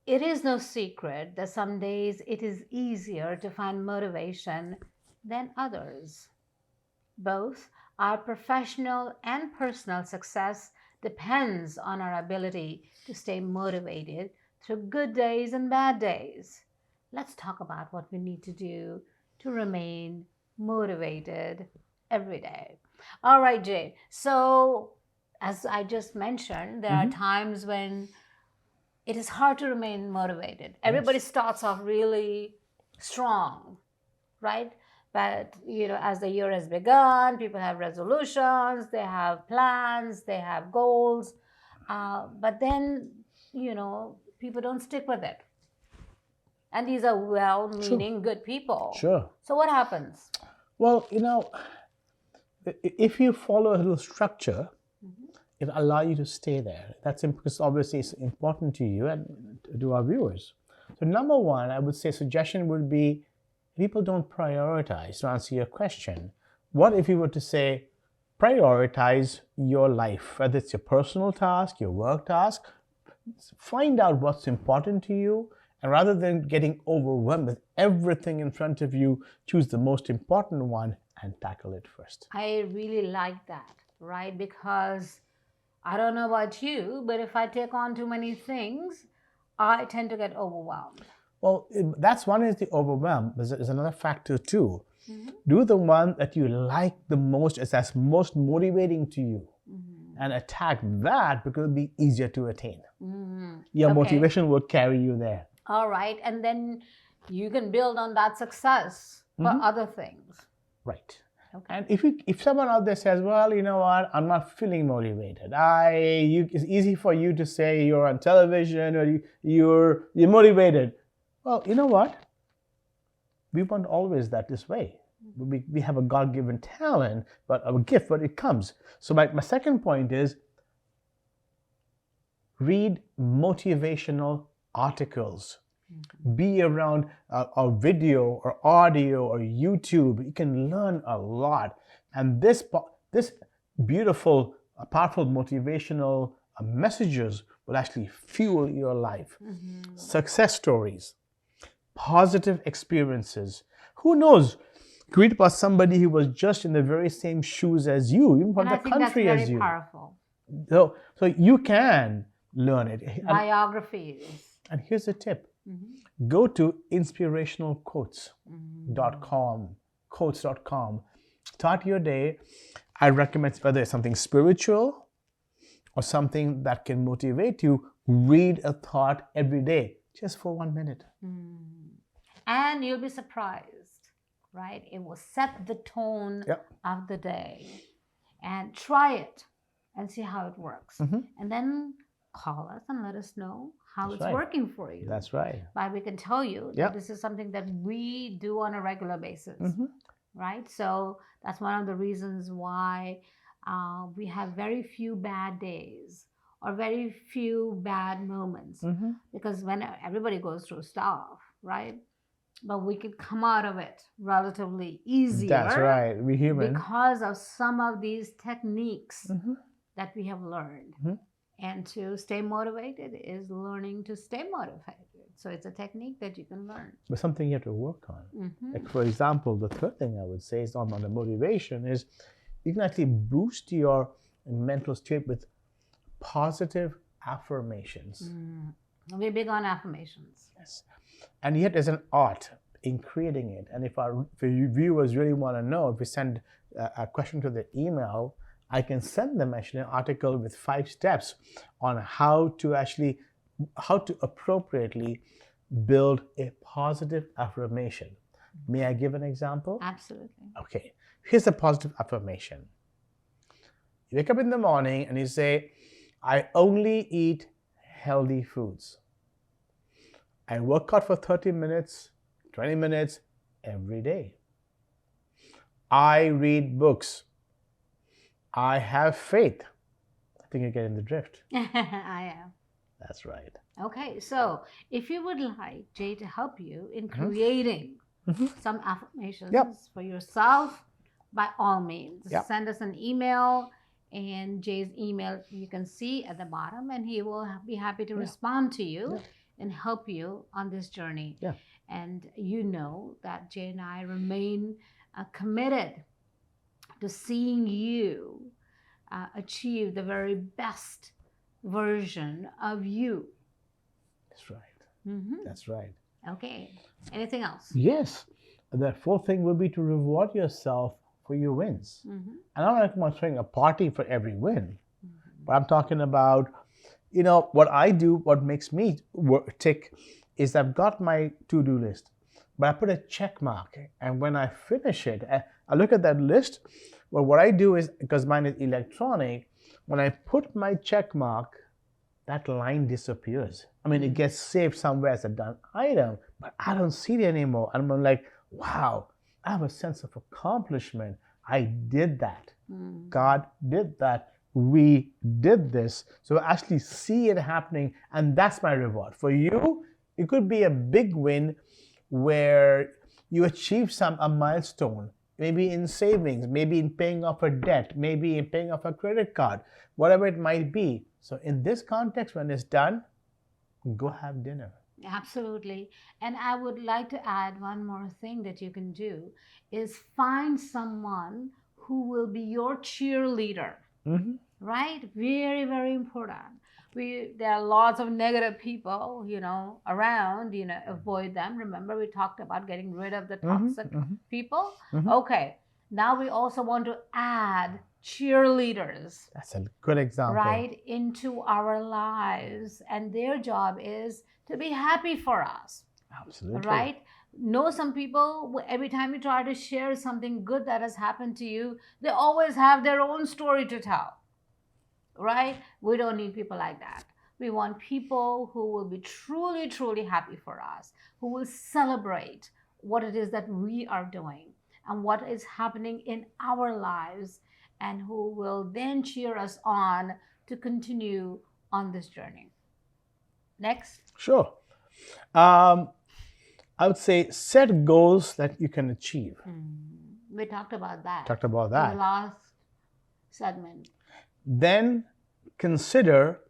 it is no secret that some days it is easier to find motivation than others. Both our professional and personal success depends on our ability to stay motivated through good days and bad days. Let's talk about what we need to do to remain motivated every day. All right, Jay. So, as I just mentioned, there are times when it is hard to remain motivated. Everybody starts off really strong, right? But as the year has begun, people have resolutions, they have plans, they have goals, but then people don't stick with it, and these are well-meaning, good people. Sure. So what happens? Well, if you follow a little structure, it allows you to stay there. That's because obviously it's important to you and to our viewers. So number one, I would say suggestion would be people don't prioritize. To answer your question, what if you were to say prioritize your life, whether it's your personal task, your work task, find out what's important to you, and rather than getting overwhelmed with everything in front of you, choose the most important one and tackle it first. I really like that, right? Because I don't know about you, but if I take on too many things, I tend to get overwhelmed. Well, that's one is the overwhelm. There's another factor too. Do the one that you like the most, that's most motivating to you, and attack that because it'll be easier to attain. Your motivation will carry you there. All right, and then you can build on that success for other things. Right. Okay. And if someone out there says, well, you know what, I'm not feeling motivated. It's easy for you to say you're on television or you're motivated. Well, you know what? We weren't always this way. We have a God-given talent, but a gift, but it comes. So my second point is read motivational articles. Be around a video or audio or YouTube. You can learn a lot. And this beautiful, powerful motivational messages will actually fuel your life. Success stories, positive experiences. Who knows? Read about somebody who was just in the very same shoes as you, even from the country as you. Powerful. So you can learn it. Biographies. And here's a tip. Go to inspirationalquotes.com. Start your day. I recommend, whether it's something spiritual or something that can motivate you, read a thought every day, just for 1 minute. And you'll be surprised, right? It will set the tone of the day. And try it and see how it works. And then call us and let us know how it's working for you. That's right. But we can tell you that this is something that we do on a regular basis, right? So that's one of the reasons why we have very few bad days or very few bad moments, because when everybody goes through stuff, right? But we can come out of it relatively easier. That's right. We're human. Because of some of these techniques that we have learned. And to stay motivated is learning to stay motivated. So it's a technique that you can learn. But something you have to work on. Like for example, the third thing I would say is on the motivation is you can actually boost your mental state with positive affirmations. We're big on affirmations. Yes. And yet there's an art in creating it. And if our viewers really want to know, if we send a question to the email, I can send them actually an article with 5 steps on how to appropriately build a positive affirmation. May I give an example? Absolutely. Okay. Here's a positive affirmation. You wake up in the morning and you say, I only eat healthy foods. I work out for 30 minutes, 20 minutes every day. I read books. I have faith. I think you're getting the drift. I am. That's right. Okay, so if you would like Jay to help you in creating some affirmations for yourself, by all means, send us an email, and Jay's email you can see at the bottom, and he will be happy to respond to you and help you on this journey. Yeah. And you know that Jay and I remain committed to seeing you achieve the very best version of you. That's right. Mm-hmm. That's right. Okay. Anything else? Yes. The fourth thing would be to reward yourself for your wins. Mm-hmm. And I'm not talking about throwing a party for every win, Mm-hmm. but I'm talking about, what I do, what makes me tick is I've got my to-do list, but I put a check mark. And when I finish it, I look at that list. Well, what I do is, because mine is electronic, when I put my check mark, that line disappears. I mean, it gets saved somewhere as a done item, but I don't see it anymore. And I'm like, wow, I have a sense of accomplishment. I did that. Mm-hmm. God did that. We did this. So I actually see it happening, and that's my reward. For you, it could be a big win where you achieve a milestone, maybe in savings, maybe in paying off a debt, maybe in paying off a credit card, whatever it might be. So in this context, when it's done, go have dinner. Absolutely. And I would like to add one more thing that you can do is find someone who will be your cheerleader. Mm-hmm. Right? Very, very important. There are lots of negative people, around, avoid them. Remember, we talked about getting rid of the toxic people? Mm-hmm. Okay. Now we also want to add cheerleaders. That's a good example. Right, into our lives. And their job is to be happy for us. Absolutely. Right? Know some people, every time you try to share something good that has happened to you, they always have their own story to tell. Right? We don't need people like that. We want people who will be truly, truly happy for us, who will celebrate what it is that we are doing and what is happening in our lives, and who will then cheer us on to continue on this journey. Next. Sure. I would say set goals that you can achieve. We talked about that. In the last segment. Then consider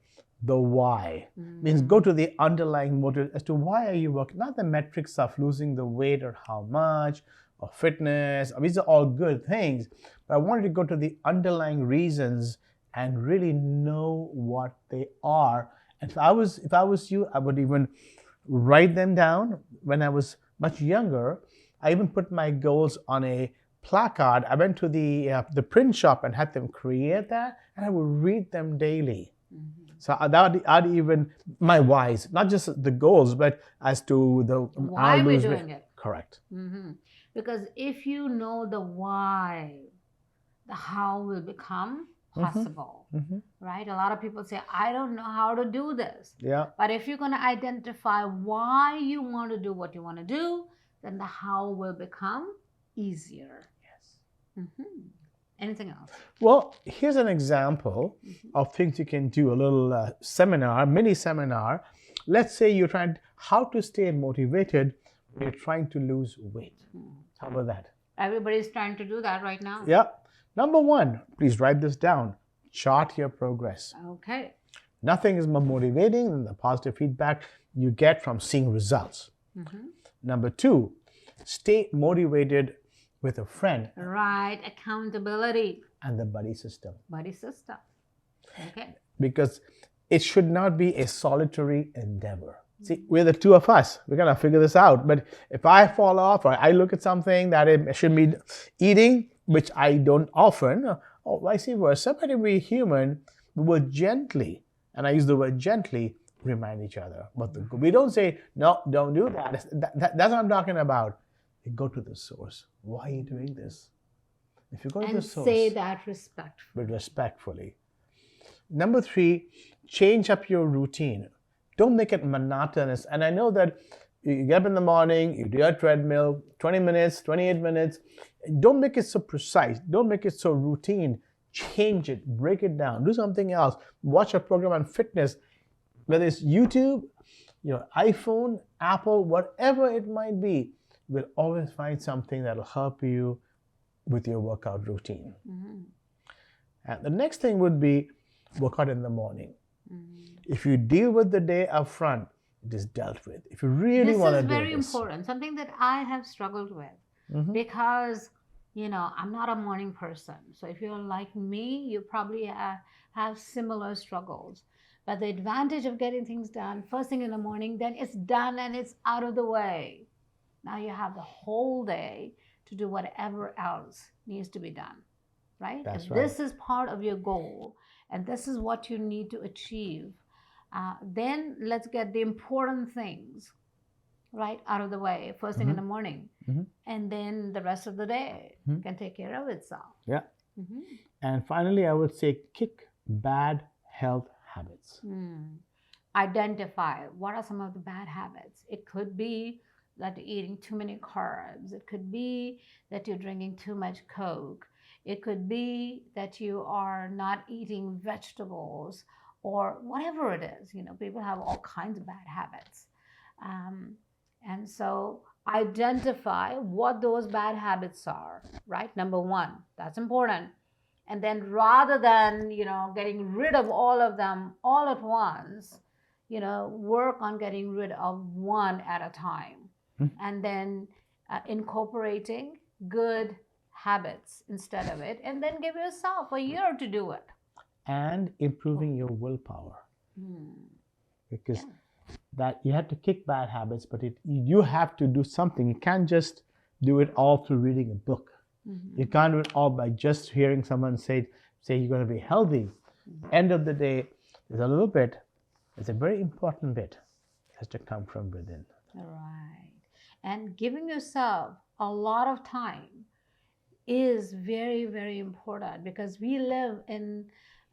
the why. Means go to the underlying motive as to why are you working, not the metrics of losing the weight or how much or fitness. These are all good things, but I wanted to go to the underlying reasons and really know what they are. And if I was you, I would even write them down. When I was much younger, I even put my goals on a placard. I went to the print shop and had them create that, and I would read them daily. So I'd even my whys, not just the goals, but as to the why we're doing it. Correct. Because if you know the why, the how will become possible. Right? A lot of people say, I don't know how to do this. Yeah. But if you're going to identify why you want to do what you want to do, then the how will become easier. Yes. Anything else? Well, here's an example of things you can do. A little mini seminar. Let's say you're trying how to stay motivated when you're trying to lose weight. How about that? Everybody's trying to do that right now. Yeah. Number one, please write this down. Chart your progress. Okay. Nothing is more motivating than the positive feedback you get from seeing results. Number two, stay motivated with a friend. Right. Accountability. And the buddy system. Buddy system. Okay. Because it should not be a solitary endeavor. See, we're the two of us. We're going to figure this out. But if I fall off or I look at something that I should be eating, which I don't often, or vice versa, but if we're human, we will gently, and I use the word gently, remind each other. But we don't say, no, don't do that. That's what I'm talking about. You go to the source. Why are you doing this? If you go to the source, say that respectfully. Number three, change up your routine. Don't make it monotonous. And I know that you get up in the morning, you do your treadmill, 20 minutes, 28 minutes. Don't make it so precise. Don't make it so routine. Change it, break it down, do something else. Watch a program on fitness, whether it's YouTube, your iPhone, Apple, whatever it might be. We'll always find something that'll help you with your workout routine. And the next thing would be work out in the morning. If you deal with the day up front, it is dealt with. If you really This want is to do very this. important, something that I have struggled with because, I'm not a morning person. So if you're like me, you probably have similar struggles. But the advantage of getting things done first thing in the morning, then it's done and it's out of the way. Now you have the whole day to do whatever else needs to be done, right? That's If right. this is part of your goal and this is what you need to achieve, then let's get the important things right out of the way first thing in the morning, and then the rest of the day can take care of itself. Yeah. And finally, I would say kick bad health habits. Identify what are some of the bad habits. It could be that you're eating too many carbs. It could be that you're drinking too much Coke. It could be that you are not eating vegetables or whatever it is. People have all kinds of bad habits. And so identify what those bad habits are, right? Number one, that's important. And then rather than, getting rid of all of them all at once, work on getting rid of one at a time. And then incorporating good habits instead of it. And then give yourself a year to do it. And improving your willpower. Because that you have to kick bad habits, but you have to do something. You can't just do it all through reading a book. You can't do it all by just hearing someone say you're going to be healthy. End of the day, there's a very important bit that has to come from within. Right. And giving yourself a lot of time is very, very important because we live in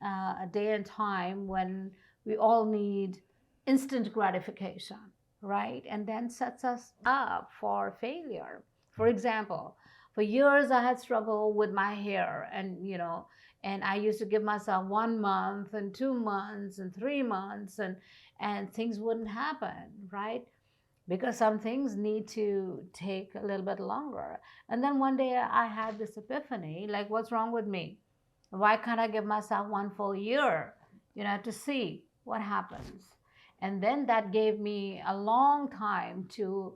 a day and time when we all need instant gratification, right? And then sets us up for failure. For example, for years I had struggled with my hair, and I used to give myself 1 month and 2 months and 3 months, and things wouldn't happen, right? Because some things need to take a little bit longer. And then one day I had this epiphany, like, what's wrong with me? Why can't I give myself 1 full year, to see what happens? And then that gave me a long time to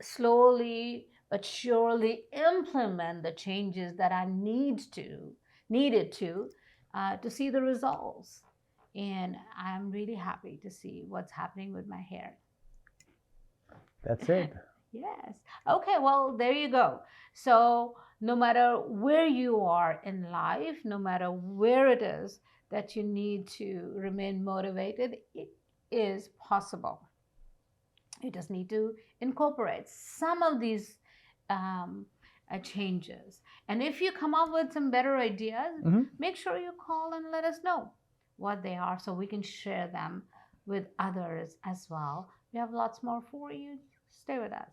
slowly but surely implement the changes that I needed to see the results. And I'm really happy to see what's happening with my hair. That's it. Yes. Okay, well, there you go. So no matter where you are in life, no matter where it is that you need to remain motivated, it is possible. You just need to incorporate some of these changes. And if you come up with some better ideas, make sure you call and let us know what they are so we can share them with others as well. We have lots more for you. Stay with us.